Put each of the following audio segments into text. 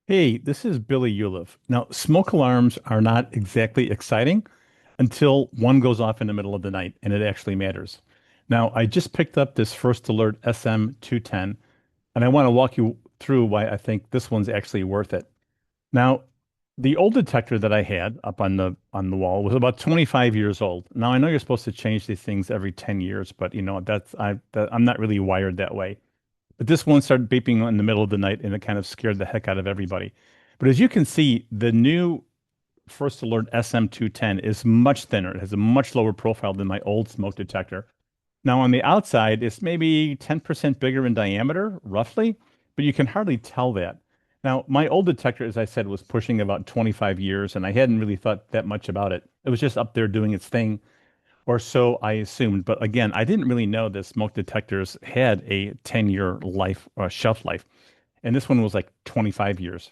Hey, this is Billy Uliff. Now, smoke alarms are not exactly exciting until one goes off in the middle of the night and it actually matters. Now, I just picked up this First Alert SM210 and I want to walk you through why I think this one's actually worth it. Now, the old detector that I had up on the wall was about 25 years old. Now, I know you're supposed to change these things every 10 years, but I'm not really wired that way. But this one started beeping in the middle of the night and it kind of scared the heck out of everybody. But as you can see, the new First Alert SM210 is much thinner. It has a much lower profile than my old smoke detector. Now, on the outside, it's maybe 10% bigger in diameter, roughly, but you can hardly tell that. Now, my old detector, as I said, was pushing about 25 years, and I hadn't really thought that much about it. It was just up there doing its thing, or so I assumed. But again, I didn't really know that smoke detectors had a 10-year life shelf life. And this one was like 25 years.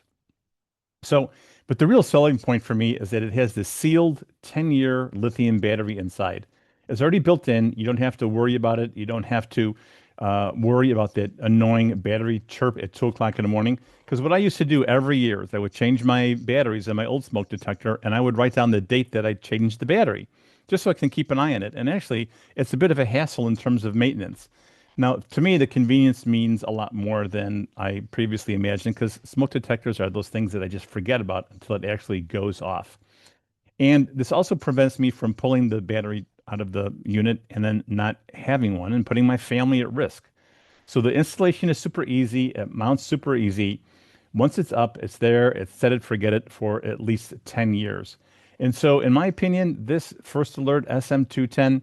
So, but the real selling point for me is that it has this sealed 10-year lithium battery inside. It's already built in. You don't have to worry about it. You don't have to worry about that annoying battery chirp at 2 o'clock in the morning. Because what I used to do every year is I would change my batteries in my old smoke detector and I would write down the date that I changed the battery just so I can keep an eye on it. And actually, it's a bit of a hassle in terms of maintenance. Now, to me, the convenience means a lot more than I previously imagined because smoke detectors are those things that I just forget about until it actually goes off. And this also prevents me from pulling the battery out of the unit and then not having one and putting my family at risk. So the installation is super easy. It mounts super easy. Once it's up, it's there. It's set it, forget it for at least 10 years. And so, in my opinion, this First Alert SM210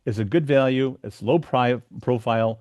is a good value. It's low profile,